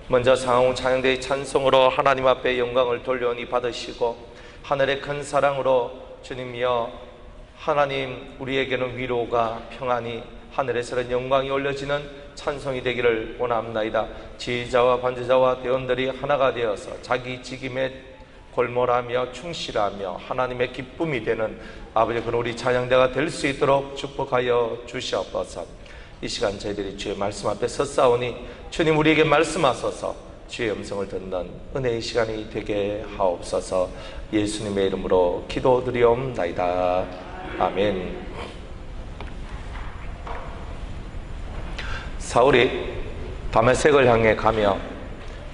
먼저 상하운 찬양대의 찬송으로 하나님 앞에 영광을 돌려오니 받으시고, 하늘의 큰 사랑으로 주님이여 하나님 우리에게는 위로가 평안이 하늘에서는 영광이 올려지는 찬송이 되기를 원합나이다. 지휘자와 반주자와 대원들이 하나가 되어서 자기 직임에 골몰하며 충실하며 하나님의 기쁨이 되는 아버지 그런 우리 찬양대가 될 수 있도록 축복하여 주시옵소서. 이 시간 저희들이 주의 말씀 앞에 섰사오니 주님 우리에게 말씀하소서. 주의 음성을 듣는 은혜의 시간이 되게 하옵소서. 예수님의 이름으로 기도드리옵나이다. 아멘. 사울이 다메섹을 향해 가며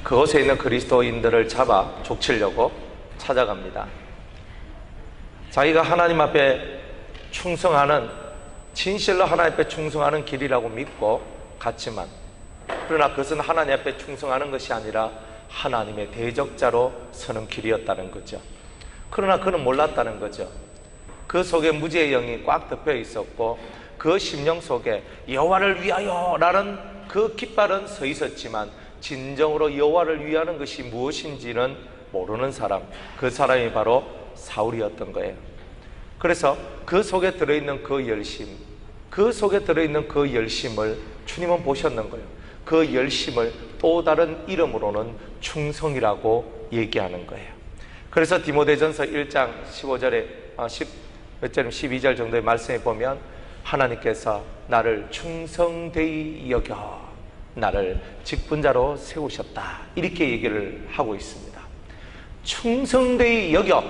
그곳에 있는 그리스도인들을 잡아 족치려고 찾아갑니다. 자기가 하나님 앞에 충성하는, 진실로 하나님 앞에 충성하는 길이라고 믿고 갔지만, 그러나 그것은 하나님 앞에 충성하는 것이 아니라 하나님의 대적자로 서는 길이었다는 거죠. 그러나 그는 몰랐다는 거죠. 그 속에 무지의 영이 꽉 덮여 있었고 그 심령 속에 여호와를 위하여 라는 그 깃발은 서 있었지만 진정으로 여호와를 위하는 것이 무엇인지는 모르는 사람, 그 사람이 바로 사울이었던 거예요. 그래서 그 속에 들어있는 그 열심, 그 속에 들어있는 그 열심을 주님은 보셨는 거예요. 그 열심을 또 다른 이름으로는 충성이라고 얘기하는 거예요. 그래서 디모데전서 1장 15절에 12절 정도의 말씀에 보면 하나님께서 나를 충성되이 여겨 나를 직분자로 세우셨다, 이렇게 얘기를 하고 있습니다. 충성되이 여겨,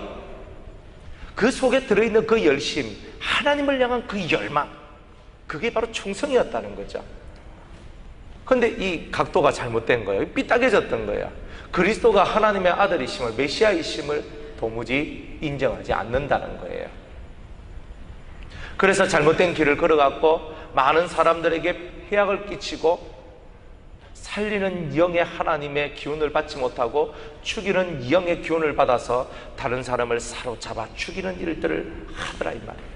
그 속에 들어있는 그 열심, 하나님을 향한 그 열망, 그게 바로 충성이었다는 거죠. 그런데 이 각도가 잘못된 거예요. 삐딱해졌던 거예요. 그리스도가 하나님의 아들이심을, 메시아이심을 도무지 인정하지 않는다는 거예요. 그래서 잘못된 길을 걸어갔고 많은 사람들에게 해악을 끼치고 살리는 영의 하나님의 기운을 받지 못하고 죽이는 영의 기운을 받아서 다른 사람을 사로잡아 죽이는 일들을 하더라 이 말이에요.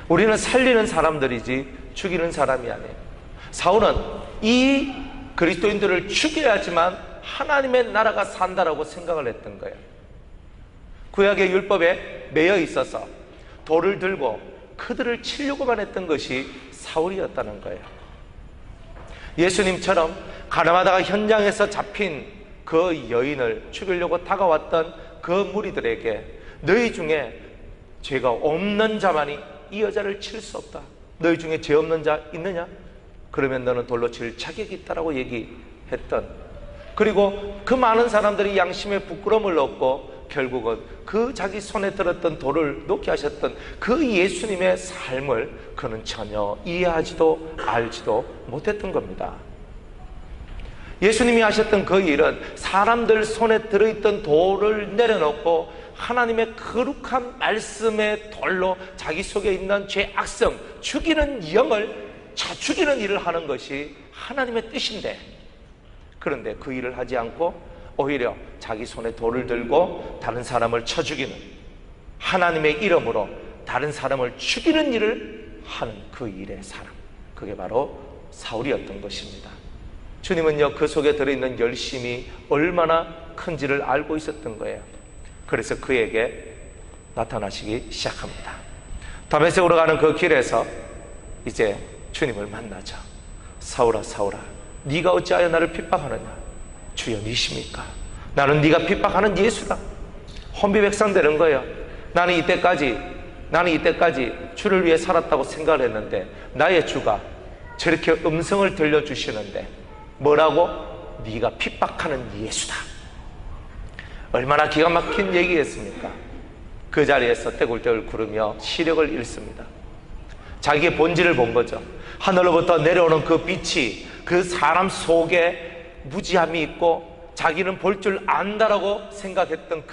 우리는 살리는 사람들이지 죽이는 사람이 아니에요. 사울은 이 그리스도인들을 죽여야지만 하나님의 나라가 산다라고 생각을 했던 거예요. 구약의 율법에 매여 있어서 돌을 들고 그들을 치려고만 했던 것이 사울이었다는 거예요. 예수님처럼 가늠하다가 현장에서 잡힌 그 여인을 죽이려고 다가왔던 그 무리들에게 너희 중에 죄가 없는 자만이 이 여자를 칠 수 없다, 너희 중에 죄 없는 자 있느냐? 그러면 너는 돌로 칠 자격이 있다라고 얘기했던, 그리고 그 많은 사람들이 양심에 부끄러움을 얻고 결국은 그 자기 손에 들었던 돌을 놓게 하셨던 그 예수님의 삶을 그는 전혀 이해하지도 알지도 못했던 겁니다. 예수님이 하셨던 그 일은 사람들 손에 들어있던 돌을 내려놓고 하나님의 거룩한 말씀의 돌로 자기 속에 있는 죄 악성, 죽이는 영을 쳐 죽이는 일을 하는 것이 하나님의 뜻인데, 그런데 그 일을 하지 않고 오히려 자기 손에 돌을 들고 다른 사람을 쳐 죽이는, 하나님의 이름으로 다른 사람을 죽이는 일을 하는 그 일의 사람, 그게 바로 사울이었던 것입니다. 주님은요 그 속에 들어있는 열심이 얼마나 큰지를 알고 있었던 거예요. 그래서 그에게 나타나시기 시작합니다. 다메섹으로 가는 그 길에서 이제 주님을 만나죠. 사울아 사울아 네가 어찌하여 나를 핍박하느냐? 주여 니십니까? 나는 네가 핍박하는 예수다. 혼비백산되는 거예요. 나는 이때까지 주를 위해 살았다고 생각을 했는데 나의 주가 저렇게 음성을 들려주시는데 뭐라고? 네가 핍박하는 예수다. 얼마나 기가 막힌 얘기겠습니까? 그 자리에서 떼굴떼굴 구르며 시력을 잃습니다. 자기의 본질을 본 거죠. 하늘로부터 내려오는 그 빛이 그 사람 속에 무지함이 있고 자기는 볼 줄 안다라고 생각했던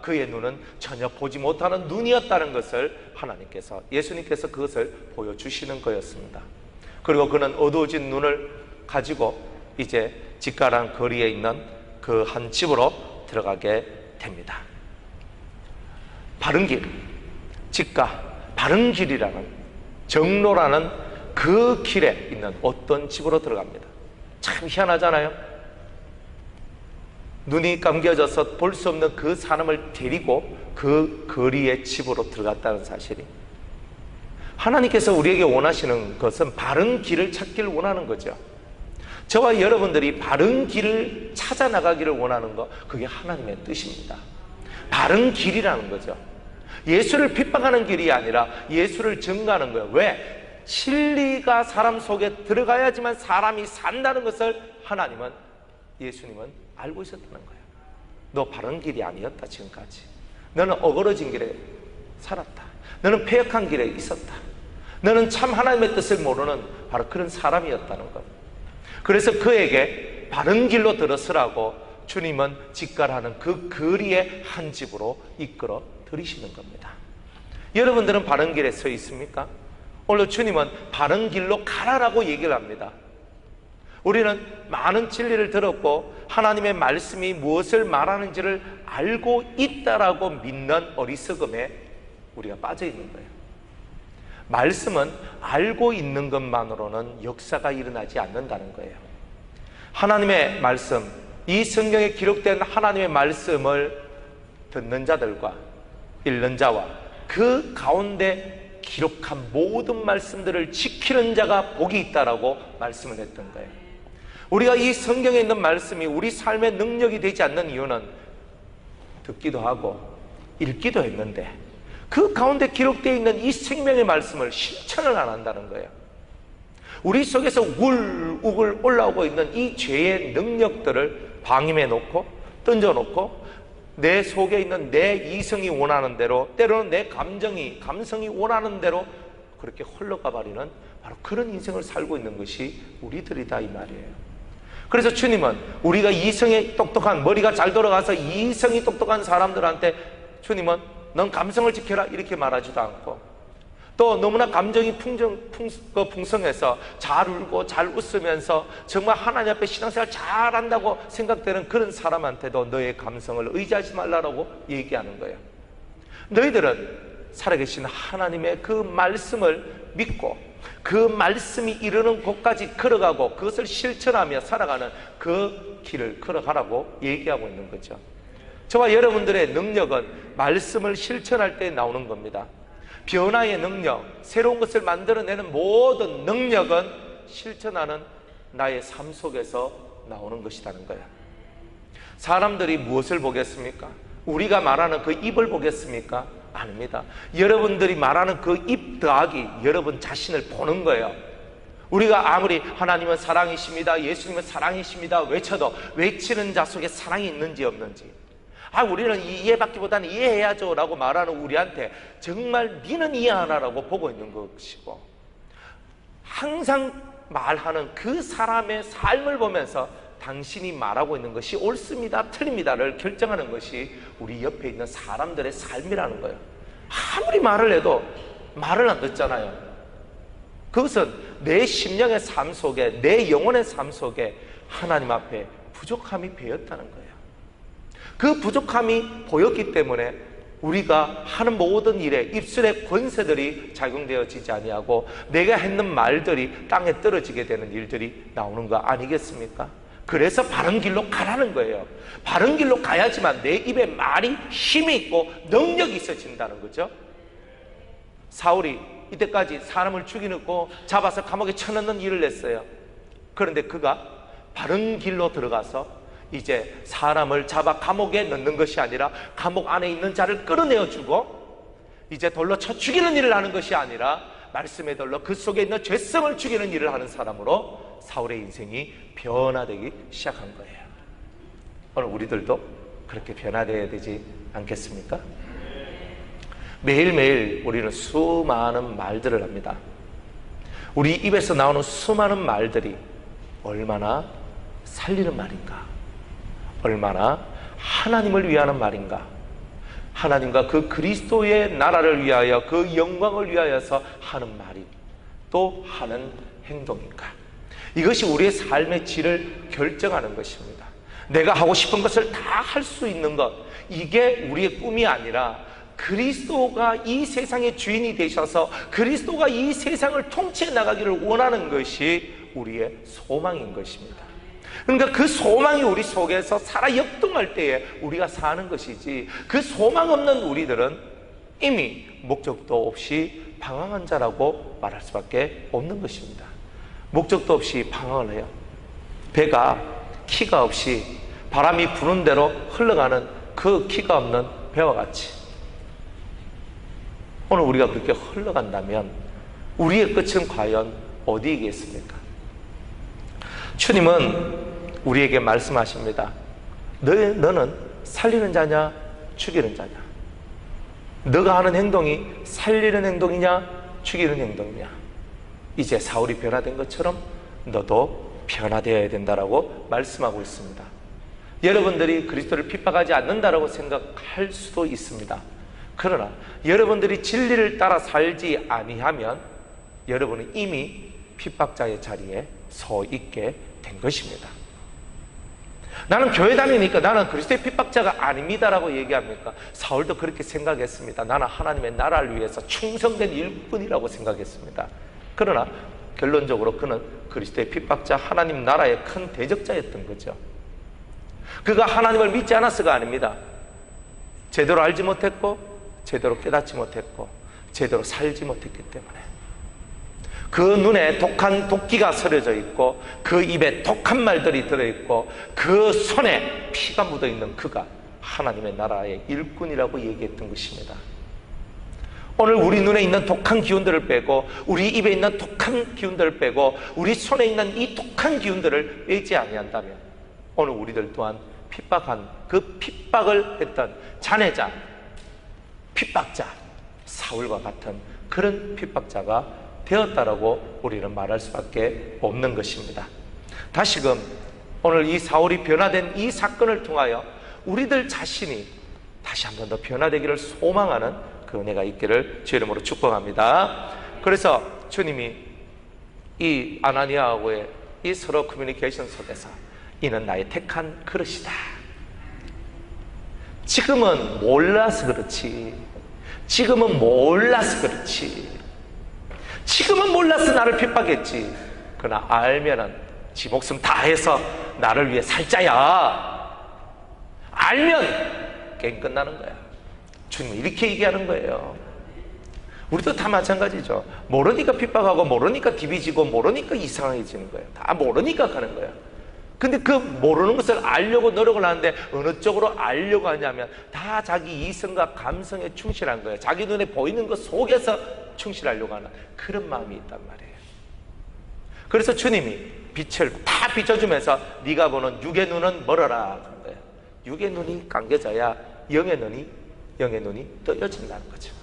그의 눈은 전혀 보지 못하는 눈이었다는 것을 하나님께서, 예수님께서 그것을 보여주시는 거였습니다. 그리고 그는 어두워진 눈을 가지고 이제 직가란 거리에 있는 그 한 집으로 들어가게 됩니다. 바른 길, 직가, 바른 길이라는, 정로라는 그 길에 있는 어떤 집으로 들어갑니다. 참 희한하잖아요. 눈이 감겨져서 볼 수 없는 그 사람을 데리고 그 거리의 집으로 들어갔다는 사실이, 하나님께서 우리에게 원하시는 것은 바른 길을 찾기를 원하는 거죠. 저와 여러분들이 바른 길을 찾아 나가기를 원하는 것, 그게 하나님의 뜻입니다. 바른 길이라는 거죠. 예수를 핍박하는 길이 아니라 예수를 증거하는 거예요. 왜? 진리가 사람 속에 들어가야지만 사람이 산다는 것을 하나님은, 예수님은 알고 있었다는 거예요. 너 바른 길이 아니었다. 지금까지 너는 어그러진 길에 살았다. 너는 패역한 길에 있었다. 너는 참 하나님의 뜻을 모르는 바로 그런 사람이었다는 것. 그래서 그에게 바른 길로 들어서라고 주님은 직갈하는 그 거리의 한 집으로 이끌어 들이시는 겁니다. 여러분들은 바른 길에 서 있습니까? 오늘 주님은 바른 길로 가라라고 얘기를 합니다. 우리는 많은 진리를 들었고 하나님의 말씀이 무엇을 말하는지를 알고 있다라고 믿는 어리석음에 우리가 빠져 있는 거예요. 말씀은 알고 있는 것만으로는 역사가 일어나지 않는다는 거예요. 하나님의 말씀, 이 성경에 기록된 하나님의 말씀을 듣는 자들과 읽는 자와 그 가운데 기록한 모든 말씀들을 지키는 자가 복이 있다라고 말씀을 했던 거예요. 우리가 이 성경에 있는 말씀이 우리 삶의 능력이 되지 않는 이유는 듣기도 하고 읽기도 했는데 그 가운데 기록되어 있는 이 생명의 말씀을 실천을 안 한다는 거예요. 우리 속에서 우글우글 올라오고 있는 이 죄의 능력들을 방임해 놓고 던져놓고 내 속에 있는 내 이성이 원하는 대로, 때로는 내 감성이 원하는 대로 그렇게 흘러가 버리는 바로 그런 인생을 살고 있는 것이 우리들이다 이 말이에요. 그래서 주님은 우리가 이성이 똑똑한, 머리가 잘 돌아가서 이성이 똑똑한 사람들한테 주님은 넌 감성을 지켜라 이렇게 말하지도 않고, 또 너무나 감정이 풍성해서 잘 울고 잘 웃으면서 정말 하나님 앞에 신앙생활 잘한다고 생각되는 그런 사람한테도 너의 감성을 의지하지 말라고 얘기하는 거예요. 너희들은 살아계신 하나님의 그 말씀을 믿고 그 말씀이 이르는 곳까지 걸어가고 그것을 실천하며 살아가는 그 길을 걸어가라고 얘기하고 있는 거죠. 저와 여러분들의 능력은 말씀을 실천할 때 나오는 겁니다. 변화의 능력, 새로운 것을 만들어내는 모든 능력은 실천하는 나의 삶 속에서 나오는 것이라는 거예요. 사람들이 무엇을 보겠습니까? 우리가 말하는 그 입을 보겠습니까? 아닙니다. 여러분들이 말하는 그 입 더하기 여러분 자신을 보는 거예요. 우리가 아무리 하나님은 사랑이십니다, 예수님은 사랑이십니다 외쳐도 외치는 자 속에 사랑이 있는지 없는지, 우리는 이해받기보다는 이해해야죠 라고 말하는 우리한테 정말 니는 이해하나라고 보고 있는 것이고, 항상 말하는 그 사람의 삶을 보면서 당신이 말하고 있는 것이 옳습니다, 틀립니다를 결정하는 것이 우리 옆에 있는 사람들의 삶이라는 거예요. 아무리 말을 해도 말을 안 듣잖아요. 그것은 내 심령의 삶 속에, 내 영혼의 삶 속에 하나님 앞에 부족함이 배었다는 거예요. 그 부족함이 보였기 때문에 우리가 하는 모든 일에 입술의 권세들이 작용되어지지 아니하고 내가 했는 말들이 땅에 떨어지게 되는 일들이 나오는 거 아니겠습니까? 그래서 바른 길로 가라는 거예요. 바른 길로 가야지만 내 입에 말이 힘이 있고 능력이 있어진다는 거죠. 사울이 이때까지 사람을 죽이고 잡아서 감옥에 쳐넣는 일을 했어요. 그런데 그가 바른 길로 들어가서 이제 사람을 잡아 감옥에 넣는 것이 아니라 감옥 안에 있는 자를 끌어내어주고 이제 돌로 쳐 죽이는 일을 하는 것이 아니라 말씀의 돌로 그 속에 있는 죄성을 죽이는 일을 하는 사람으로 사울의 인생이 변화되기 시작한 거예요. 오늘 우리들도 그렇게 변화되어야 되지 않겠습니까? 매일매일 우리는 수많은 말들을 합니다. 우리 입에서 나오는 수많은 말들이 얼마나 살리는 말인가, 얼마나 하나님을 위하는 말인가, 하나님과 그 그리스도의 나라를 위하여 그 영광을 위하여서 하는 말이 또 하는 행동인가. 이것이 우리의 삶의 질을 결정하는 것입니다. 내가 하고 싶은 것을 다 할 수 있는 것, 이게 우리의 꿈이 아니라 그리스도가 이 세상의 주인이 되셔서 그리스도가 이 세상을 통치해 나가기를 원하는 것이 우리의 소망인 것입니다. 그러니까 그 소망이 우리 속에서 살아 역동할 때에 우리가 사는 것이지, 그 소망 없는 우리들은 이미 목적도 없이 방황한 자라고 말할 수밖에 없는 것입니다. 목적도 없이 방황을 해요. 배가 키가 없이 바람이 부는 대로 흘러가는 그 키가 없는 배와 같이 오늘 우리가 그렇게 흘러간다면 우리의 끝은 과연 어디이겠습니까? 주님은 우리에게 말씀하십니다. 너는 살리는 자냐 죽이는 자냐? 너가 하는 행동이 살리는 행동이냐 죽이는 행동이냐? 이제 사울이 변화된 것처럼 너도 변화되어야 된다라고 말씀하고 있습니다. 여러분들이 그리스도를 핍박하지 않는다라고 생각할 수도 있습니다. 그러나 여러분들이 진리를 따라 살지 아니하면 여러분은 이미 핍박자의 자리에 서 있게 된 것입니다. 나는 교회 다니니까 나는 그리스도의 핍박자가 아닙니다라고 얘기합니까? 사울도 그렇게 생각했습니다. 나는 하나님의 나라를 위해서 충성된 일꾼이라고 생각했습니다. 그러나 결론적으로 그는 그리스도의 핍박자, 하나님 나라의 큰 대적자였던 거죠. 그가 하나님을 믿지 않았어가 아닙니다. 제대로 알지 못했고 제대로 깨닫지 못했고 제대로 살지 못했기 때문에 그 눈에 독한 도끼가 서려져 있고 그 입에 독한 말들이 들어있고 그 손에 피가 묻어있는 그가 하나님의 나라의 일꾼이라고 얘기했던 것입니다. 오늘 우리 눈에 있는 독한 기운들을 빼고 우리 입에 있는 독한 기운들을 빼고 우리 손에 있는 이 독한 기운들을 빼지 아니한다면 오늘 우리들 또한 핍박한 그 핍박을 했던 자내자, 핍박자, 사울과 같은 그런 핍박자가 되었다라고 우리는 말할 수밖에 없는 것입니다. 다시금 오늘 이 사울이 변화된 이 사건을 통하여 우리들 자신이 다시 한 번 더 변화되기를 소망하는 그 은혜가 있기를 주 이름으로 축복합니다. 그래서 주님이 이 아나니아하고의 이 서로 커뮤니케이션 속에서 이는 나의 택한 그릇이다. 지금은 몰라서 그렇지. 지금은 몰라서 그렇지. 지금은 몰라서 나를 핍박했지. 그러나 알면은 지 목숨 다해서 나를 위해 살 자야. 알면 게임 끝나는 거야. 주님은 이렇게 얘기하는 거예요. 우리도 다 마찬가지죠. 모르니까 핍박하고 모르니까 디비지고 모르니까 이상해지는 거예요. 다 모르니까 가는 거예요. 근데 그 모르는 것을 알려고 노력을 하는데 어느 쪽으로 알려고 하냐면 다 자기 이성과 감성에 충실한 거예요. 자기 눈에 보이는 것 속에서 충실하려고 하는 그런 마음이 있단 말이에요. 그래서 주님이 빛을 다 비춰주면서 네가 보는 육의 눈은 멀어라 하는 거예요. 육의 눈이 감겨져야 영의 눈이 떠여진다는 거죠.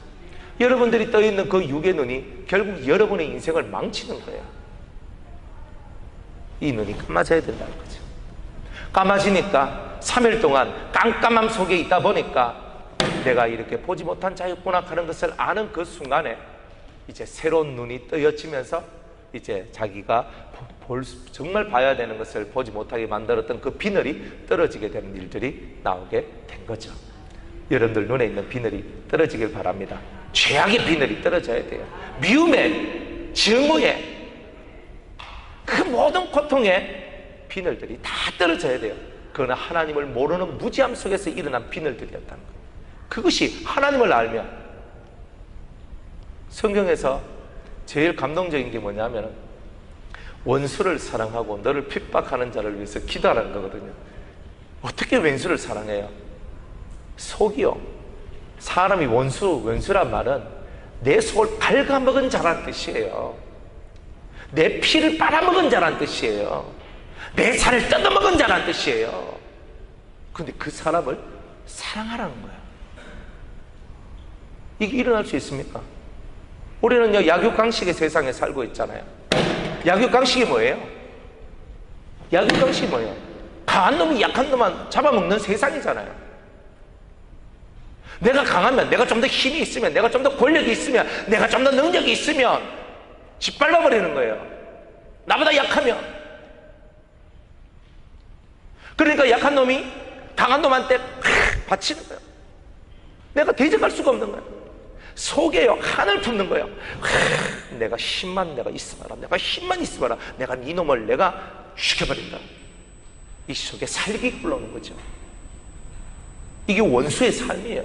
여러분들이 떠있는 그 육의 눈이 결국 여러분의 인생을 망치는 거예요. 이 눈이 감아져야 된다는 거죠. 감아지니까 3일 동안 깜깜함 속에 있다 보니까 내가 이렇게 보지 못한 자였구나 하는 것을 아는 그 순간에 이제 새로운 눈이 떠여지면서 이제 자기가 정말 봐야 되는 것을 보지 못하게 만들었던 그 비늘이 떨어지게 되는 일들이 나오게 된 거죠. 여러분들 눈에 있는 비늘이 떨어지길 바랍니다. 죄악의 비늘이 떨어져야 돼요. 미움의, 증오의 그 모든 고통의 비늘들이 다 떨어져야 돼요. 그러나 하나님을 모르는 무지함 속에서 일어난 비늘들이었다는 거예요. 그것이 하나님을 알면, 성경에서 제일 감동적인 게 뭐냐면 원수를 사랑하고 너를 핍박하는 자를 위해서 기도하는 거거든요. 어떻게 원수를 사랑해요? 속이요. 사람이 원수란 말은 내 속을 갉아먹은 자란 뜻이에요. 내 피를 빨아먹은 자란 뜻이에요. 내 살을 뜯어먹은 자란 뜻이에요. 그런데 그 사람을 사랑하라는 거야. 이게 일어날 수 있습니까? 우리는요, 약육강식의 세상에 살고 있잖아요. 약육강식이 뭐예요? 약육강식이 뭐예요? 강한 놈이 약한 놈만 잡아먹는 세상이잖아요. 내가 강하면, 내가 좀 더 힘이 있으면, 내가 좀 더 권력이 있으면, 내가 좀 더 능력이 있으면 짓밟아버리는 거예요. 나보다 약하면. 그러니까 약한 놈이 강한 놈한테 바치는 거예요. 내가 대적할 수가 없는 거예요. 속에요, 한을 품는 거예요. 내가 힘만 있어봐라. 내가 네 놈을 내가 죽여버린다. 이 속에 살기 굴러오는 거죠. 이게 원수의 삶이에요.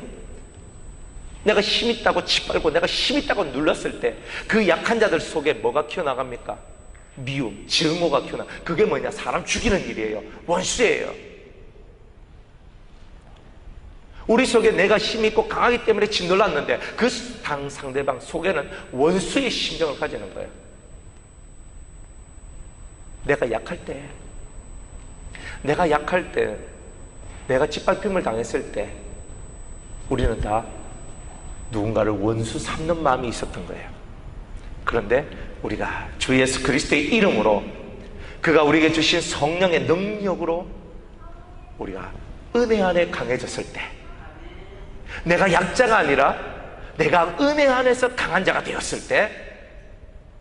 내가 힘 있다고 짓밟고 내가 힘 있다고 눌렀을 때 그 약한 자들 속에 뭐가 튀어나갑니까? 미움, 증오가 튀어나가. 그게 뭐냐? 사람 죽이는 일이에요. 원수예요. 우리 속에 내가 힘 있고 강하기 때문에 짓눌렀는데 그 상대방 속에는 원수의 심정을 가지는 거예요. 내가 약할 때, 내가 짓밟힘을 당했을 때 우리는 다 누군가를 원수 삼는 마음이 있었던 거예요. 그런데 우리가 주 예수 그리스도의 이름으로, 그가 우리에게 주신 성령의 능력으로 우리가 은혜 안에 강해졌을 때, 내가 약자가 아니라 내가 은혜 안에서 강한 자가 되었을 때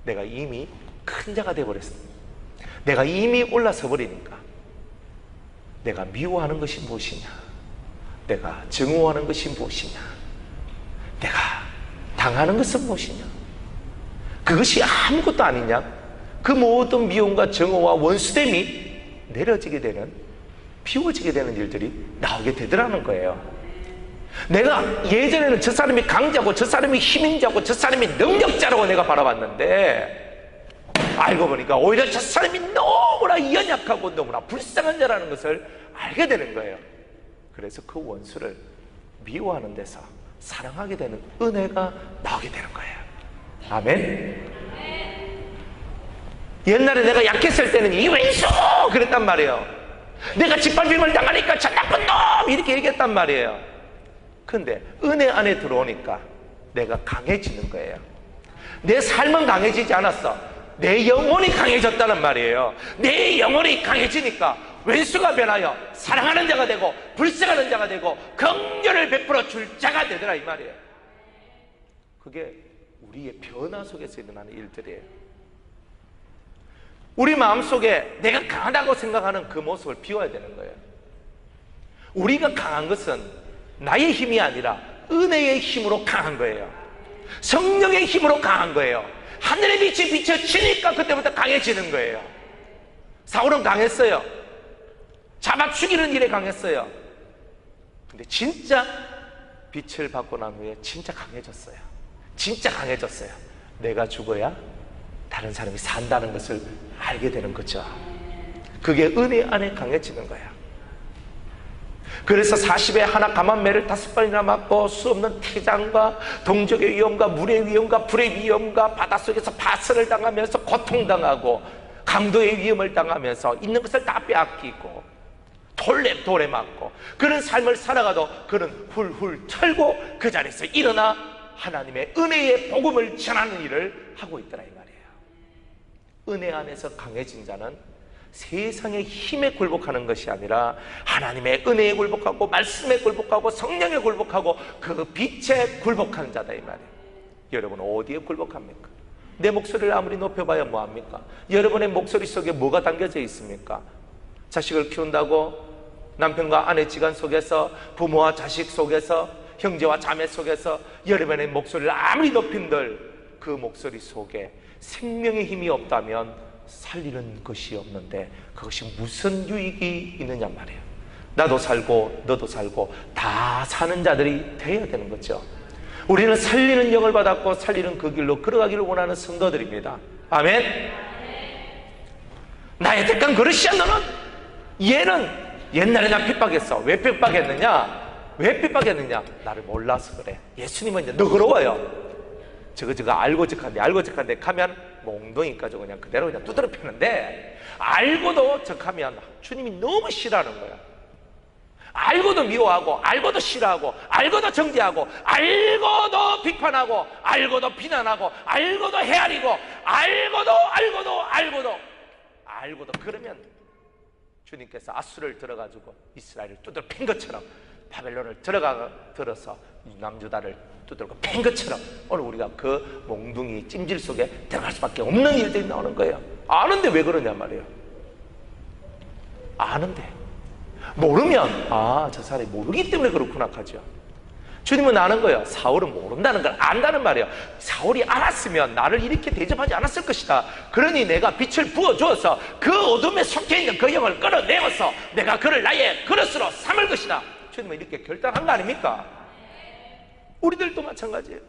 내가 이미 큰 자가 되어버렸습니다. 내가 이미 올라서 버리니까 내가 미워하는 것이 무엇이냐, 내가 증오하는 것이 무엇이냐, 내가 당하는 것은 무엇이냐, 그것이 아무것도 아니냐, 그 모든 미움과 증오와 원수됨이 내려지게 되는, 비워지게 되는 일들이 나오게 되더라는 거예요. 내가 예전에는 저 사람이 강자고 저 사람이 힘인자고 저 사람이 능력자라고 내가 바라봤는데 알고 보니까 오히려 저 사람이 너무나 연약하고 너무나 불쌍한 자라는 것을 알게 되는 거예요. 그래서 그 원수를 미워하는 데서 사랑하게 되는 은혜가 나오게 되는 거예요. 아멘. 옛날에 내가 약했을 때는 이 왼수 그랬단 말이에요. 내가 짓밟힘을 당하니까 저 나쁜 놈 이렇게 얘기했단 말이에요. 근데 은혜 안에 들어오니까 내가 강해지는 거예요. 내 삶은 강해지지 않았어. 내 영혼이 강해졌다는 말이에요. 내 영혼이 강해지니까 왼수가 변하여 사랑하는 자가 되고 불쌍하는 자가 되고 긍휼을 베풀어 줄 자가 되더라 이 말이에요. 그게 우리의 변화 속에서 일어나는 일들이에요. 우리 마음속에 내가 강하다고 생각하는 그 모습을 비워야 되는 거예요. 우리가 강한 것은 나의 힘이 아니라 은혜의 힘으로 강한 거예요. 성령의 힘으로 강한 거예요. 하늘의 빛이 비춰지니까 그때부터 강해지는 거예요. 사울은 강했어요. 잡아 죽이는 일에 강했어요. 근데 진짜 빛을 받고 난 후에 진짜 강해졌어요. 진짜 강해졌어요. 내가 죽어야 다른 사람이 산다는 것을 알게 되는 거죠. 그게 은혜 안에 강해지는 거예요. 그래서 40에 하나 감한매를 5번이나 맞고 수없는 태장과 동족의 위험과 물의 위험과 불의 위험과 바닷속에서 파선을 당하면서 고통당하고 강도의 위험을 당하면서 있는 것을 다 빼앗기고 돌에 맞고 그런 삶을 살아가도 그는 훌훌 털고 그 자리에서 일어나 하나님의 은혜의 복음을 전하는 일을 하고 있더라 이 말이에요. 은혜 안에서 강해진 자는 세상의 힘에 굴복하는 것이 아니라 하나님의 은혜에 굴복하고 말씀에 굴복하고 성령에 굴복하고 그 빛에 굴복하는 자다 이 말이에요. 여러분 어디에 굴복합니까? 내 목소리를 아무리 높여봐야 뭐합니까? 여러분의 목소리 속에 뭐가 담겨져 있습니까? 자식을 키운다고 남편과 아내 지간 속에서, 부모와 자식 속에서, 형제와 자매 속에서 여러분의 목소리를 아무리 높인들 그 목소리 속에 생명의 힘이 없다면 살리는 것이 없는데 그것이 무슨 유익이 있느냐 말이에요. 나도 살고 너도 살고 다 사는 자들이 되어야 되는 거죠. 우리는 살리는 영을 받았고 살리는 그 길로 걸어가기를 원하는 성도들입니다. 아멘. 나의 택한 그릇이야 너는. 얘는 옛날에 나 핍박했어. 왜 핍박했느냐? 왜 핍박했느냐? 나를 몰라서 그래. 예수님은 이제 너그러워요. 저거 알고 적한데 가면 몽둥이까지 그냥 그대로 그냥 두드려 패는데 알고도 적하면 주님이 너무 싫어하는 거야. 알고도 미워하고 알고도 싫어하고 알고도 정죄하고 알고도 비판하고 알고도 비난하고 알고도 헤아리고 알고도 그러면 주님께서 아수를 들어가지고 이스라엘을 두드려 팬 것처럼 바벨론을 들어서 남유다를 두들고 팬 것처럼 오늘 우리가 그 몽둥이 찜질 속에 들어갈 수밖에 없는 일들이 나오는 거예요. 아는데 왜 그러냐 말이에요. 아는데 모르면 저 사람이 모르기 때문에 그렇구나 하죠. 주님은 아는 거예요. 사울은 모른다는 걸 안다는 말이에요. 사울이 알았으면 나를 이렇게 대접하지 않았을 것이다. 그러니 내가 빛을 부어주어서 그 어둠에 속해있는 그 영을 끌어내어서 내가 그를 나의 그릇으로 삼을 것이다. 주님은 이렇게 결단한 거 아닙니까? 우리들도 마찬가지예요.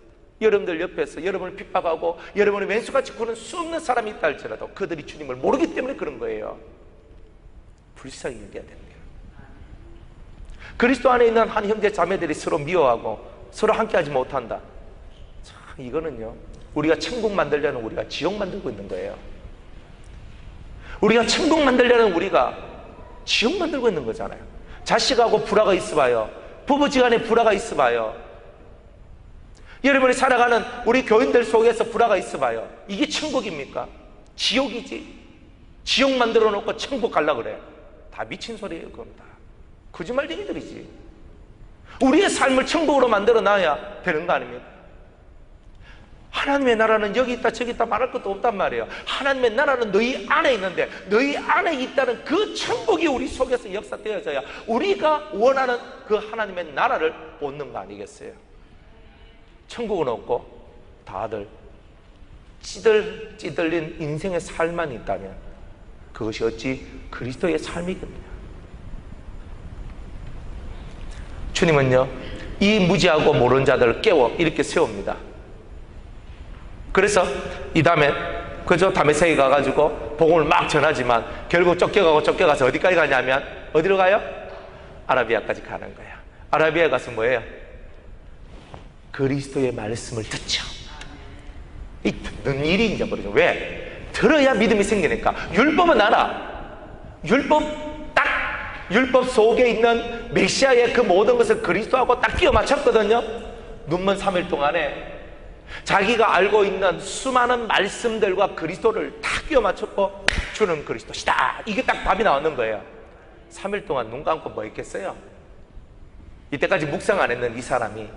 여러분들 옆에서 여러분을 핍박하고 여러분의 왼수같이 구는 수없는 사람이 있다 할지라도 그들이 주님을 모르기 때문에 그런 거예요. 불쌍히 여겨야 됩니다. 그리스도 안에 있는 한 형제 자매들이 서로 미워하고 서로 함께하지 못한다. 참, 이거는요, 우리가 천국 만들려는 우리가 지옥 만들고 있는 거예요. 우리가 천국 만들려는 우리가 지옥 만들고 있는 거잖아요. 자식하고 불화가 있어봐요. 부부지간에 불화가 있어봐요. 여러분이 살아가는 우리 교인들 속에서 불화가 있어봐요. 이게 천국입니까? 지옥이지. 지옥 만들어 놓고 천국 가려고 그래. 다 미친 소리예요. 그건 다 거짓말쟁이들이지. 우리의 삶을 천국으로 만들어 놔야 되는 거 아닙니까? 하나님의 나라는 여기 있다 저기 있다 말할 것도 없단 말이에요. 하나님의 나라는 너희 안에 있는데 너희 안에 있다는 그 천국이 우리 속에서 역사되어져야 우리가 원하는 그 하나님의 나라를 얻는 거 아니겠어요? 천국은 없고 다들 찌들린 인생의 삶만 있다면 그것이 어찌 그리스도의 삶이겠느냐. 주님은요, 이 무지하고 모르는 자들을 깨워 이렇게 세웁니다. 그래서 이 다음에 그저 다메섹에 가가지고 복음을 막 전하지만 결국 쫓겨가서 어디까지 가냐면 어디로 가요? 아라비아까지 가는 거예요. 아라비아에 가서 뭐예요? 그리스도의 말씀을 듣죠. 이 듣는 일이 이제 버리죠. 왜? 들어야 믿음이 생기니까. 율법은 알아. 율법 속에 있는 메시아의 그 모든 것을 그리스도하고 딱 끼워 맞췄거든요. 눈먼 3일 동안에 자기가 알고 있는 수많은 말씀들과 그리스도를 다 끼워 맞췄고 주는 그리스도시다. 이게 딱 답이 나오는 거예요. 3일 동안 눈 감고 뭐 했겠어요? 이때까지 묵상 안 했는 이 사람이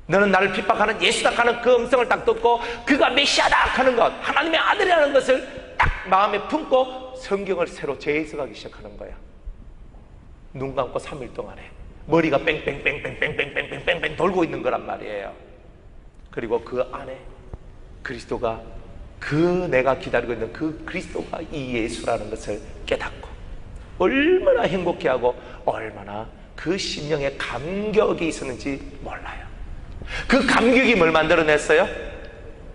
너는 나를 핍박하는 예수다 하는 그 음성을 딱 듣고 그가 메시아다 하는 것, 하나님의 아들이라는 것을 딱 마음에 품고 성경을 새로 재해석하기 시작하는 거예요. 눈 감고 3일 동안에 머리가 뺑뺑뺑뺑뺑뺑뺑뺑뺑 돌고 있는 거란 말이에요. 그리고 그 안에 그리스도가 내가 기다리고 있는 그 그리스도가 이 예수라는 것을 깨닫고 얼마나 행복해하고 얼마나 그 심령에 감격이 있었는지 몰라요. 그 감격이 뭘 만들어냈어요?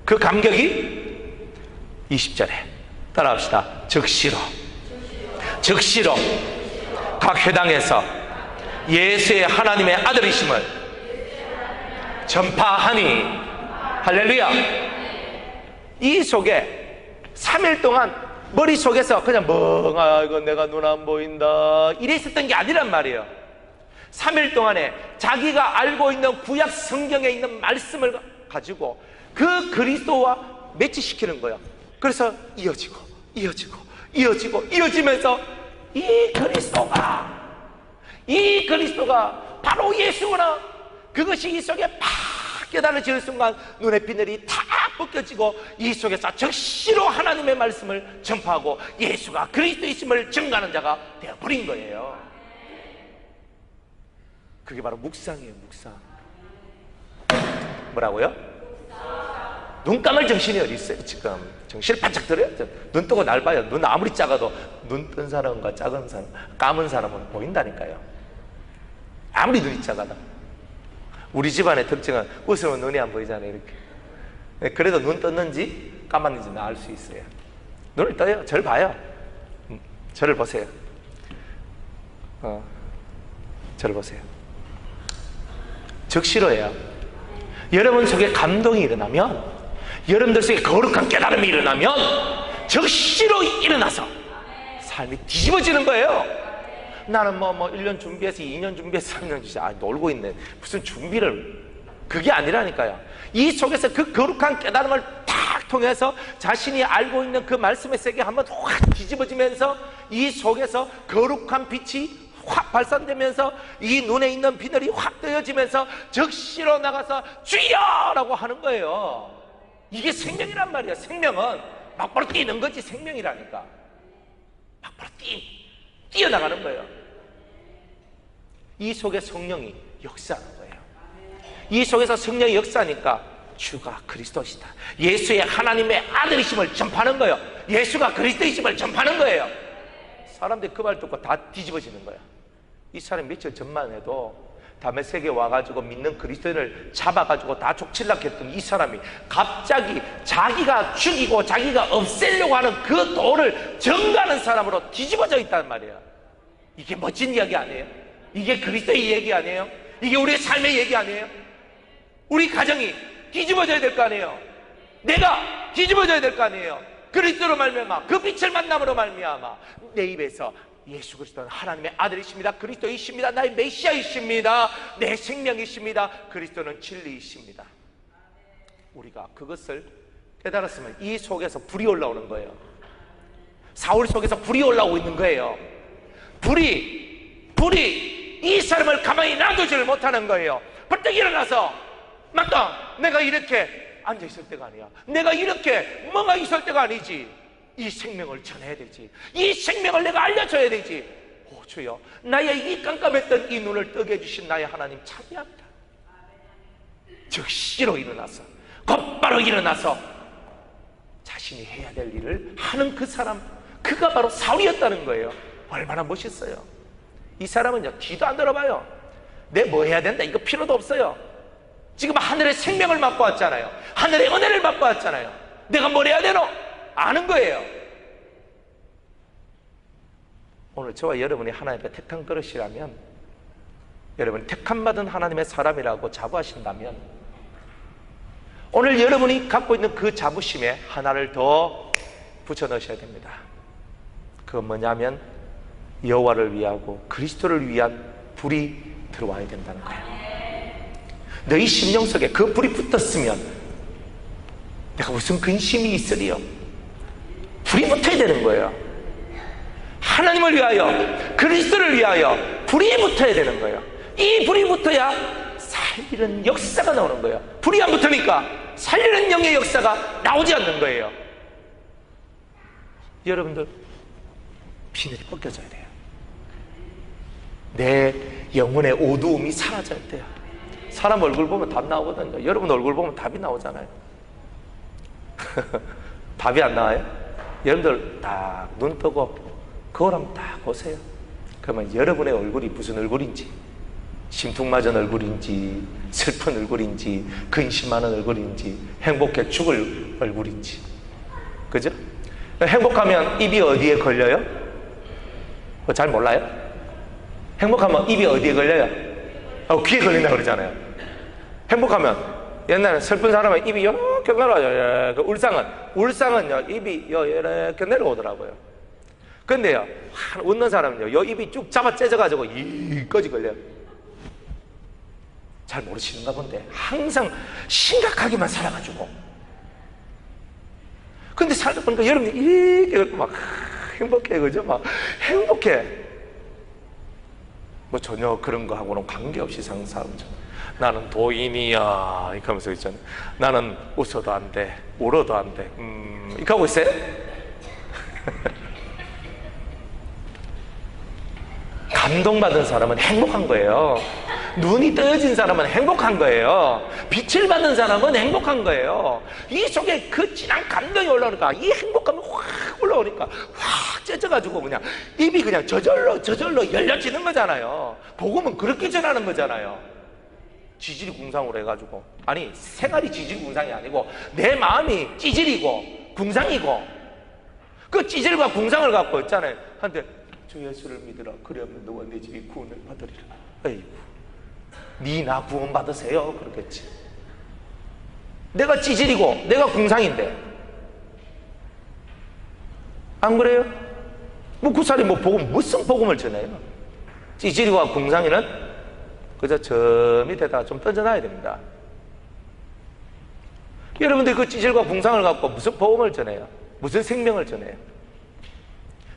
그 감격이 20절에 따라합시다. 즉시로 각 회당에서 예수의 하나님의 아들이심을 전파하니. 할렐루야. 이 속에 3일 동안 머릿속에서 그냥 이거 내가 눈 안 보인다 이래 있었던 게 아니란 말이에요. 3일 동안에 자기가 알고 있는 구약 성경에 있는 말씀을 가지고 그 그리스도와 매치시키는 거예요. 그래서 이어지면서 이 그리스도가 바로 예수구나. 그것이 이 속에 팍 깨달아지는 순간 눈의 비늘이 다 벗겨지고 이 속에서 즉시로 하나님의 말씀을 전파하고 예수가 그리스도이심을 증거하는 자가 되어버린 거예요. 그게 바로 묵상이에요. 묵상. 뭐라고요? 눈 감을 정신이 어디 있어요? 지금 정신을 바짝 들어야 눈 뜨고 날 봐요. 눈 아무리 작아도 눈 뜬 사람과 작은 사람, 감은 사람은 보인다니까요. 아무리 눈이 작아도. 우리 집안의 특징은 웃으면 눈이 안 보이잖아요. 이렇게. 그래도 눈 떴는지 감았는지 알 수 있어요. 눈을 떠요. 저를 봐요. 저를 보세요. 저를 보세요. 즉시로예요. 여러분 속에 감동이 일어나면, 여러분들 속에 거룩한 깨달음이 일어나면 즉시로 일어나서 삶이 뒤집어지는 거예요. 나는 1년 준비해서 2년 준비해서 3년 준비해서 놀고 있네. 무슨 준비를. 그게 아니라니까요. 이 속에서 그 거룩한 깨달음을 딱 통해서 자신이 알고 있는 그 말씀의 세계 한번 확 뒤집어지면서 이 속에서 거룩한 빛이 확 발산되면서 이 눈에 있는 비늘이 확 뜨여지면서 즉시로 나가서 주여! 라고 하는 거예요. 이게 생명이란 말이야. 생명은 막바로 뛰는 거지. 생명이라니까. 막바로 뛰어나가는 거예요. 이 속에 성령이 역사하는 거예요. 이 속에서 성령의 역사니까 주가 그리스도시다, 예수의 하나님의 아들이심을 전파하는 거예요. 예수가 그리스도이심을 전파하는 거예요. 사람들이 그 말 듣고 다 뒤집어지는 거야. 이 사람 며칠 전만 해도 다메섹에 와가지고 믿는 그리스도인을 잡아가지고 다 족칠라고 했던 이 사람이 갑자기 자기가 죽이고 자기가 없애려고 하는 그 도를 전가하는 사람으로 뒤집어져 있단 말이야. 이게 멋진 이야기 아니에요? 이게 그리스도의 얘기 아니에요? 이게 우리의 삶의 얘기 아니에요? 우리 가정이 뒤집어져야 될 거 아니에요? 내가 뒤집어져야 될 거 아니에요? 그리스도로 말미암아, 그 빛을 만남으로 말미암아 내 입에서 예수 그리스도는 하나님의 아들이십니다, 그리스도이십니다, 나의 메시아이십니다, 내 생명이십니다, 그리스도는 진리이십니다. 우리가 그것을 깨달았으면 이 속에서 불이 올라오는 거예요. 사울 속에서 불이 올라오고 있는 거예요. 불이 이 사람을 가만히 놔두지를 못하는 거예요. 벌떡 일어나서, 맞다, 내가 이렇게 앉아있을 때가 아니야, 내가 이렇게 멍하 있을 때가 아니지, 이 생명을 전해야 되지, 이 생명을 내가 알려줘야 되지. 오 주여, 나의 이 깜깜했던 이 눈을 뜨게 해주신 나의 하나님 찬미합니다. 즉시로 일어나서, 곧바로 일어나서 자신이 해야 될 일을 하는 그 사람, 그가 바로 사울이었다는 거예요. 얼마나 멋있어요. 이 사람은요, 뒤도 안 들어봐요. 내 뭐 해야 된다 이거 필요도 없어요. 지금 하늘의 생명을 맛고 왔잖아요. 하늘의 은혜를 맛고 왔잖아요. 내가 뭘 해야 되노? 아는 거예요. 오늘 저와 여러분이 하나님 앞에 택한 그릇이라면, 여러분이 택함받은 하나님의 사람이라고 자부하신다면, 오늘 여러분이 갖고 있는 그 자부심에 하나를 더 붙여 넣으셔야 됩니다. 그건 뭐냐면 여호와를 위하고 그리스도를 위한 불이 들어와야 된다는 거예요. 너희 심령 속에 그 불이 붙었으면 내가 무슨 근심이 있으리요? 불이 붙어야 되는 거예요. 하나님을 위하여, 그리스도를 위하여 불이 붙어야 되는 거예요. 이 불이 붙어야 살리는 역사가 나오는 거예요. 불이 안 붙으니까 살리는 영의 역사가 나오지 않는 거예요. 여러분들, 비늘이 벗겨져야 돼요. 내 영혼의 어두움이 사라져야 돼요. 사람 얼굴 보면 답 나오거든요. 여러분 얼굴 보면 답이 나오잖아요. 답이 안 나와요? 여러분들 딱 눈 뜨고 거울 한번 딱 보세요. 그러면 여러분의 얼굴이 무슨 얼굴인지, 심퉁맞은 얼굴인지, 슬픈 얼굴인지, 근심하는 얼굴인지, 행복해 죽을 얼굴인지, 그죠? 행복하면 입이 어디에 걸려요? 잘 몰라요? 행복하면 입이 어디에 걸려요? 귀에 걸린다고 그러잖아요. 행복하면, 옛날에 슬픈 사람은 입이 이렇게 내려와요. 그 울상은요, 입이 이렇게 내려오더라고요. 근데요, 웃는 사람은요, 요 입이 쭉 잡아 째져가지고 이까지 걸려요. 잘 모르시는가 본데, 항상 심각하게만 살아가지고. 근데 살다 보니까 여러분이 이렇게 막 행복해, 그죠? 막 행복해. 뭐 전혀 그런 거 하고는 관계없이 사는 사람이죠. 나는 도인이야 이렇게 하면서 있잖아요. 나는 웃어도 안 돼, 울어도 안 돼, 이렇게 하고 있어요. 감동받은 사람은 행복한 거예요. 눈이 떠진 사람은 행복한 거예요. 빛을 받은 사람은 행복한 거예요. 이 속에 그 진한 감동이 올라오니까, 이 행복감이 확 올라오니까 확 째져가지고 그냥 입이 그냥 저절로 열려지는 거잖아요. 복음은 그렇게 전하는 거잖아요. 지질이 궁상으로 해가지고, 아니 생활이 지질 궁상이 아니고 내 마음이 찌질이고 궁상이고, 그 찌질과 궁상을 갖고 있잖아요. 한테 저 예수를 믿으라, 그러면 너와 내 집이 구원을 받으리라. 에이구, 나 구원 받으세요 그러겠지. 내가 찌질이고 내가 궁상인데 안 그래요? 뭐 그 사람이 뭐 복음, 무슨 복음을 전해요? 찌질이와 궁상이는 그저 저 밑에다가 좀 던져놔야 됩니다. 여러분들 그 찌질과 궁상을 갖고 무슨 복음을 전해요? 무슨 생명을 전해요?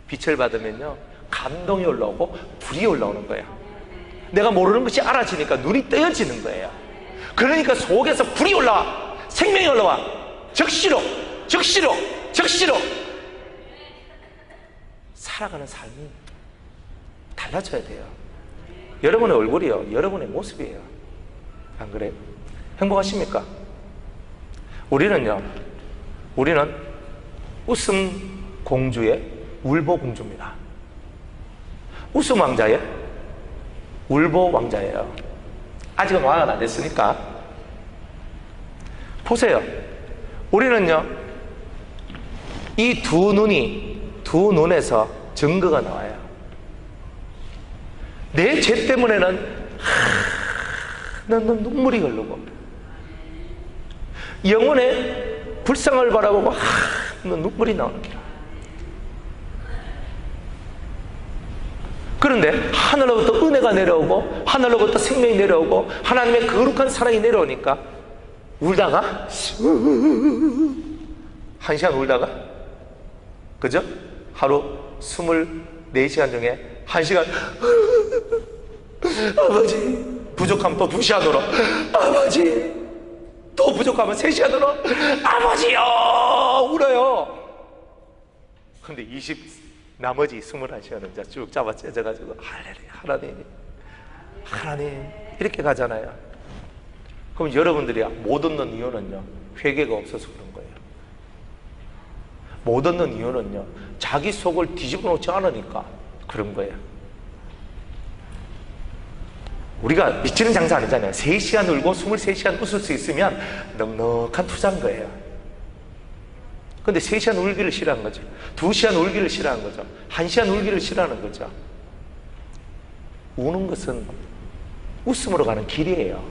빛을 받으면요, 감동이 올라오고 불이 올라오는 거예요. 내가 모르는 것이 알아지니까 눈이 떠여지는 거예요. 그러니까 속에서 불이 올라와, 생명이 올라와. 적시로 살아가는 삶이 달라져야 돼요. 여러분의 얼굴이요, 여러분의 모습이에요. 안 그래요? 행복하십니까? 우리는 웃음 공주의 울보 공주입니다. 웃음 왕자의 울보 왕자예요. 아직은 왕은 안 됐으니까. 보세요. 우리는요, 이 두 눈에서 증거가 나와요. 내 죄 때문에는 난 눈물이 흐르고, 영혼의 불쌍을 바라보고 눈물이 나오는 거야. 그런데 하늘로부터 은혜가 내려오고 하늘로부터 생명이 내려오고 하나님의 거룩한 사랑이 내려오니까 울다가 1시간 울다가, 그죠? 하루 24시간 중에 1시간 아버지, 부족하면 또 2시간으로 아버지, 또 부족하면 3시간으로 아버지요 울어요. 근데 나머지 21시간은 이제 쭉 잡아 째져가지고 할렐루야, 하나님 이렇게 가잖아요. 그럼 여러분들이 못 얻는 이유는요, 회개가 없어서 그런 거예요. 못 얻는 이유는요, 자기 속을 뒤집어 놓지 않으니까 그런 거예요. 우리가 미치는 장사 아니잖아요. 3시간 울고 23시간 웃을 수 있으면 넉넉한 투자인 거예요. 근데 3시간 울기를 싫어하는 거죠. 2시간 울기를 싫어하는 거죠. 1시간 울기를 싫어하는 거죠. 우는 것은 웃음으로 가는 길이에요.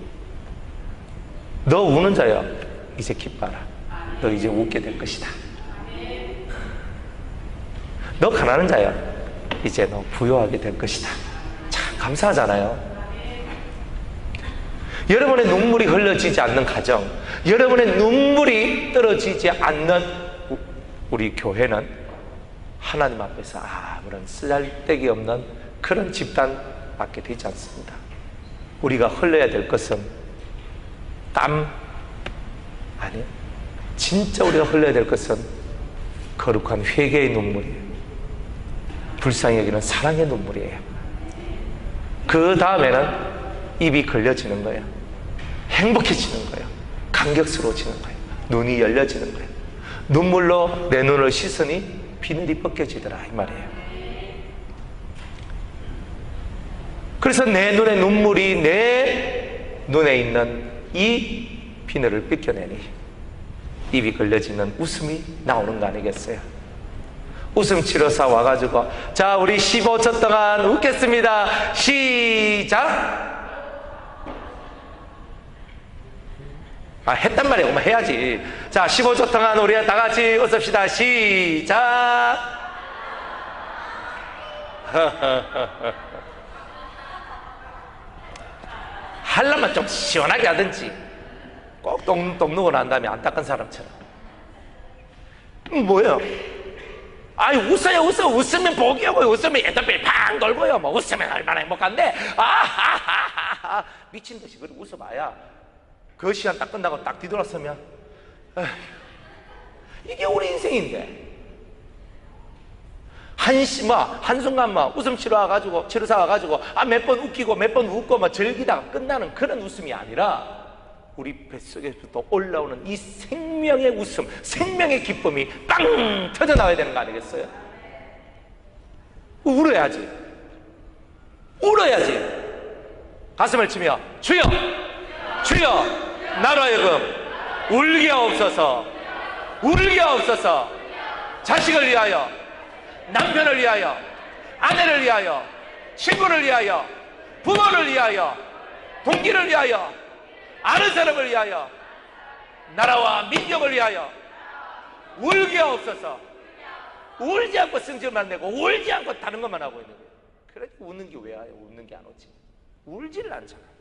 너 우는 자여, 이제 기뻐라. 너 이제 웃게 될 것이다. 너 가난한 자여, 이제 너 부유하게 될 것이다. 참 감사하잖아요. 여러분의 눈물이 흘러지지 않는 가정, 여러분의 눈물이 떨어지지 않는 우리 교회는 하나님 앞에서 아무런 쓰잘데기 없는 그런 집단밖에 되지 않습니다. 우리가 흘려야 될 것은 땀 아니에요. 진짜 우리가 흘려야 될 것은 거룩한 회개의 눈물이에요. 불쌍히 여기는 사랑의 눈물이에요. 그 다음에는 입이 걸려지는 거예요. 행복해지는 거예요. 감격스러워지는 거예요. 눈이 열려지는 거예요. 눈물로 내 눈을 씻으니 비늘이 벗겨지더라, 이 말이에요. 그래서 내 눈에 눈물이 내 눈에 있는 이 비늘을 벗겨내니 입이 걸려지는 웃음이 나오는 거 아니겠어요? 웃음 치료사 와가지고, 자, 우리 15초 동안 웃겠습니다. 시작! 했단 말이에요. 그만 해야지. 자, 15초 동안 우리 다 같이 웃읍시다. 시작! 하려면 좀 시원하게 하든지, 꼭 똥 누고 난 다음에 안 닦은 사람처럼. 뭐예요? 아이, 웃어요. 웃으면 복이 오고요. 웃으면 엔더필 팡 돌고요. 뭐 웃으면 얼마나 행복한데, 아하하하, 미친 듯이 그렇게 웃어봐야 그 시간 딱 끝나고 딱 뒤돌아서면, 에휴, 이게 우리 인생인데, 한순간 웃음 치료사 와가지고, 몇 번 웃기고 몇 번 웃고 즐기다가 끝나는 그런 웃음이 아니라, 우리 뱃속에서부터 올라오는 이 생명의 웃음, 생명의 기쁨이 빵 터져나와야 되는 거 아니겠어요? 울어야지. 가슴을 치며, 주여! 나로 하여금 울게 없어서, 자식을 위하여, 남편을 위하여, 아내를 위하여, 친구를 위하여, 부모를 위하여, 동기를 위하여, 아는 사람을 위하여, 나라와 민족을 위하여 울게 없어서. 울지 않고 성질만 내고 울지 않고 다른 것만 하고 있는 거예요. 그래서 웃는 게 왜 와요? 웃는 게 안 오지. 울지를 않잖아요.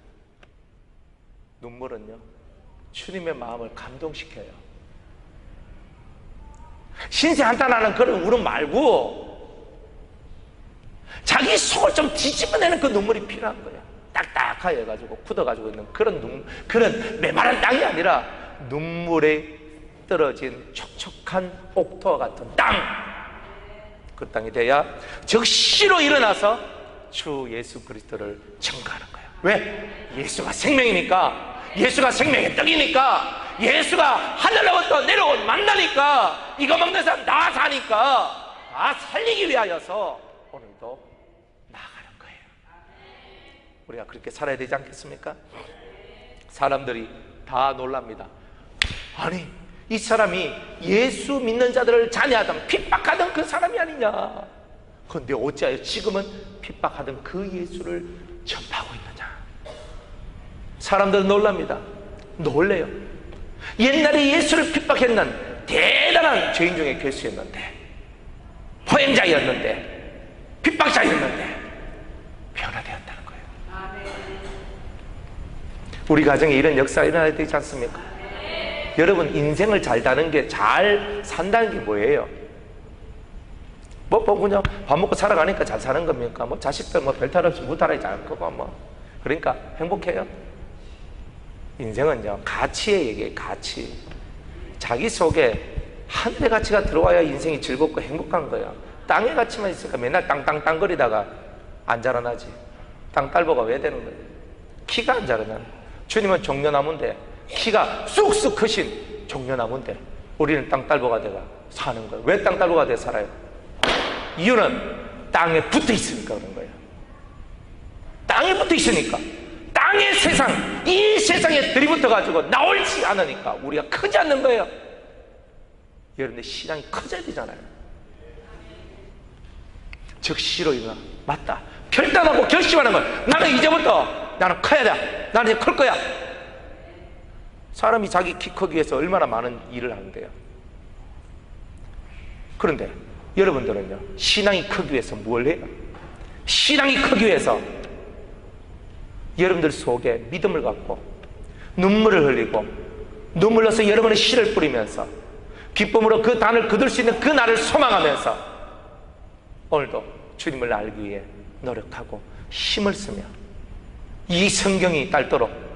눈물은요, 주님의 마음을 감동시켜요. 신세 한탄하는 그런 울음 말고 자기 속을 좀 뒤집어내는 그 눈물이 필요한 거야. 딱딱하게 해가지고 굳어가지고 있는 그런 메마른 땅이 아니라 눈물에 떨어진 촉촉한 옥토와 같은 땅, 그 땅이 돼야 즉시로 일어나서 주 예수 그리스도를 증거하는 거예요. 왜? 예수가 생명이니까. 예수가 생명의 떡이니까, 예수가 하늘로부터 내려온 만나니까, 이거 먹는 사람 다 사니까, 다 살리기 위하여서 오늘도 나아가는 거예요. 우리가 그렇게 살아야 되지 않겠습니까? 사람들이 다 놀랍니다. 아니, 이 사람이 예수 믿는 자들을 잔해하던 핍박하던 그 사람이 아니냐. 그런데 어찌하여 지금은 핍박하던 그 예수를 전파하고 있느냐. 사람들은 놀랍니다. 놀래요. 옛날에 예수를 핍박했는 대단한 죄인 중에 괴수였는데, 포행자였는데, 핍박자였는데 변화되었다는 거예요. 우리 가정에 이런 역사가 일어나야 되지 않습니까? 여러분, 인생을 잘 사는 게, 잘 산다는 게 뭐예요? 그냥 밥 먹고 살아가니까 잘 사는 겁니까? 자식들 별탈 없이 무탈하지 않고 그러니까 행복해요? 인생은요, 가치의 얘기예요. 가치. 자기 속에 하늘의 가치가 들어와야 인생이 즐겁고 행복한 거예요. 땅의 가치만 있으니까 맨날 땅땅땅 거리다가 안 자라나지. 땅딸보가 왜 되는 거예요? 키가 안 자라나는. 주님은 종려나무인데, 키가 쑥쑥 크신 종려나무인데 우리는 땅딸보가 돼가 사는 거예요. 왜 땅딸보가 돼 살아요? 이유는 땅에 붙어 있으니까 그런 거예요. 땅에 붙어 있으니까, 땅의 세상, 이 세상에 들이붙어 가지고 나올지 않으니까 우리가 크지 않는 거예요. 여러분들, 신앙이 커져야 되잖아요. 즉시로 일어나. 맞다, 결단하고 결심하는 거예요. 나는 이제부터 나는 커야 돼. 나는 이제 클 거야. 사람이 자기 키 크기 위해서 얼마나 많은 일을 하는데요. 그런데 여러분들은요, 신앙이 크기 위해서 뭘 해요? 신앙이 크기 위해서 여러분들 속에 믿음을 갖고 눈물을 흘리고, 눈물 흘려서 여러분의 씨를 뿌리면서 기쁨으로 그 단을 거둘 수 있는 그 날을 소망하면서 오늘도 주님을 알기 위해 노력하고 힘을 쓰며, 이 성경이 닳도록,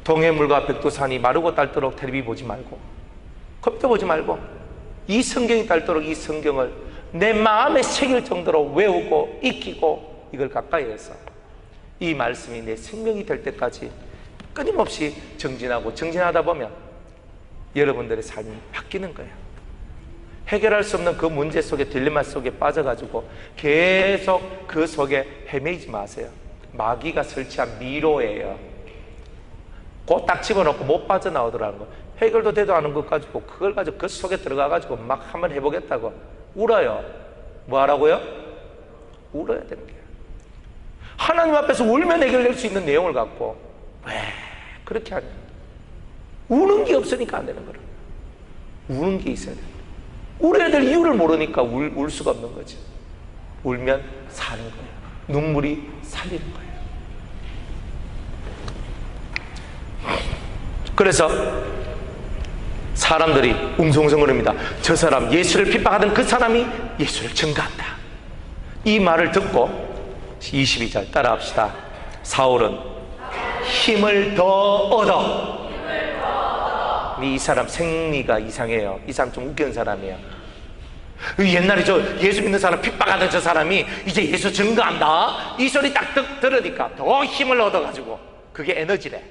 동해물과 백두산이 마르고 닳도록 텔레비 보지 말고 컴퓨터 보지 말고 이 성경이 닳도록 이 성경을 내 마음에 새길 정도로 외우고 익히고, 이걸 가까이 해서 이 말씀이 내 생명이 될 때까지 끊임없이 정진하고, 정진하다 보면 여러분들의 삶이 바뀌는 거예요. 해결할 수 없는 그 문제 속에, 딜레마 속에 빠져가지고 계속 그 속에 헤매이지 마세요. 마귀가 설치한 미로예요. 꼭 딱 집어넣고 못 빠져나오더라는 거. 해결도 되도 않은 것 가지고 그걸 가지고 그 속에 들어가가지고 막 한번 해보겠다고 울어요. 뭐 하라고요? 울어야 되는 거예요. 하나님 앞에서 울면 해결될 수 있는 내용을 갖고 왜 그렇게 하냐. 우는 게 없으니까 안 되는 거예요. 우는 게 있어야 돼요. 울어야 될 이유를 모르니까 울 수가 없는 거죠. 울면 사는 거예요. 눈물이 살리는 거예요. 그래서 사람들이 웅성웅성거립니다. 저 사람, 예수를 핍박하던 그 사람이 예수를 증거한다. 이 말을 듣고 22절 따라합시다. 사울은 힘을 더 얻어. 이 사람 생리가 이상해요. 이 사람 좀 웃기는 사람이에요. 옛날에 저 예수 믿는 사람 핍박하던 저 사람이 이제 예수 증거한다, 이 소리 딱 들으니까 더 힘을 얻어가지고, 그게 에너지래.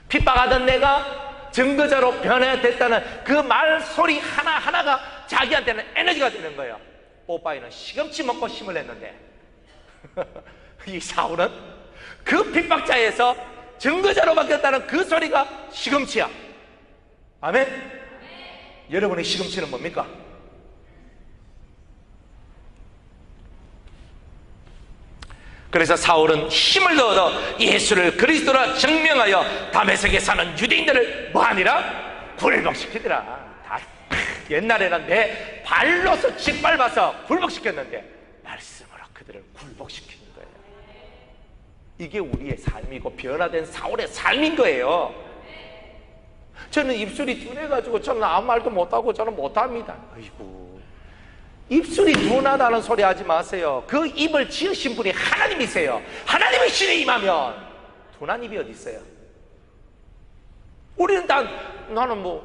핍박하던 내가 증거자로 변화됐다는 그 말소리 하나하나가 자기한테는 에너지가 되는 거예요. 오빠이는 시금치 먹고 힘을 냈는데 이 사울은 그 핍박자에서 증거자로 바뀌었다는 그 소리가 시금치야. 아멘? 여러분의 시금치는 뭡니까? 그래서 사울은 힘을 얻어 예수를 그리스도라 증명하여 다메섹에 사는 유대인들을 뭐하니라? 굴복시키더라. 다 옛날에는 내 발로서 짓밟아서 굴복시켰는데 말씀으로 그들을 굴복시키는 거예요. 이게 우리의 삶이고 변화된 사울의 삶인 거예요. 저는 입술이 둔해가지고 저는 아무 말도 못하고 저는 못합니다. 아이고, 입술이 둔하다는 소리 하지 마세요. 그 입을 지으신 분이 하나님이세요. 하나님의 신에 임하면 둔한 입이 어디 있어요? 우리는 나는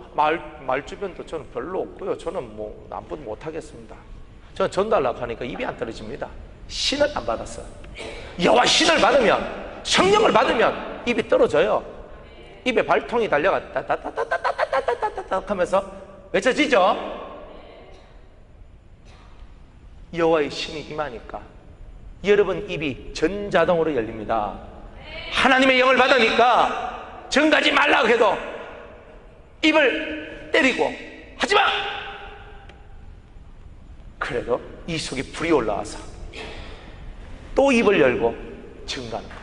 말주변도 저는 별로 없고요. 저는 나쁜 못하겠습니다. 저는 전달하려고 하니까 입이 안 떨어집니다. 신을 안 받았어요. 여호와 신을 받으면, 성령을 받으면 입이 떨어져요. 입에 발통이 달려가 따따따따따따따따따 하면서 외쳐지죠. 여호와의 신이 임하니까 여러분 입이 전자동으로 열립니다. 하나님의 영을 받으니까 정가지 말라고 해도 입을 때리고 하지마! 그래도 이 속에 불이 올라와서 또 입을 열고 증가하는 거예요.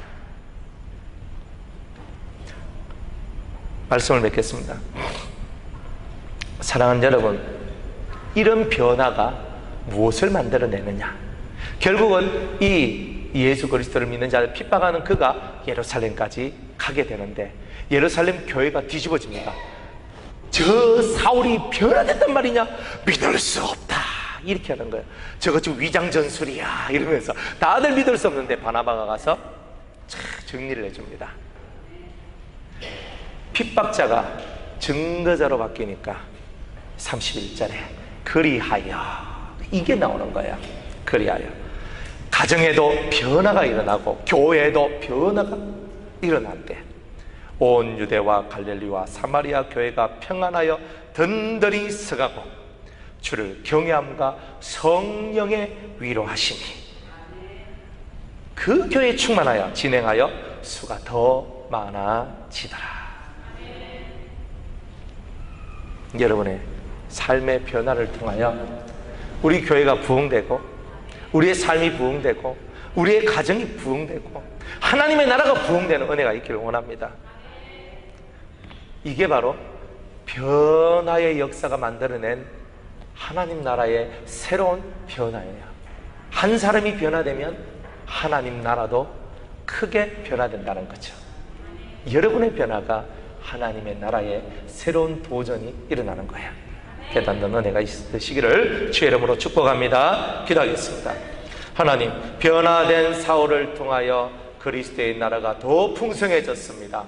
말씀을 맺겠습니다. 사랑하는 여러분, 이런 변화가 무엇을 만들어내느냐? 결국은 이 예수 그리스도를 믿는 자를 핍박하는 그가 예루살렘까지 가게 되는데 예루살렘 교회가 뒤집어집니다. 저 사울이 변화됐단 말이냐? 믿을 수 없다, 이렇게 하는 거예요. 저거 지금 위장전술이야 이러면서 다들 믿을 수 없는데 바나바가 가서 정리를 해줍니다. 핍박자가 증거자로 바뀌니까 31절에 그리하여, 이게 나오는 거야. 그리하여 가정에도 변화가 일어나고 교회에도 변화가 일어난대. 온 유대와 갈릴리와 사마리아 교회가 평안하여 든든히 서가고 주를 경외함과 성령의 위로하심이 그 교회에 충만하여 진행하여 수가 더 많아지더라. 여러분의 삶의 변화를 통하여 우리 교회가 부흥되고 우리의 삶이 부흥되고 우리의 가정이 부흥되고 하나님의 나라가 부흥되는 은혜가 있기를 원합니다. 이게 바로 변화의 역사가 만들어낸 하나님 나라의 새로운 변화예요. 한 사람이 변화되면 하나님 나라도 크게 변화된다는 거죠. 여러분의 변화가 하나님의 나라의 새로운 도전이 일어나는 거예요. 깨닫는 은혜가 있으시기를 주의 이름으로 축복합니다. 기도하겠습니다. 하나님, 변화된 사울을 통하여 그리스도의 나라가 더 풍성해졌습니다.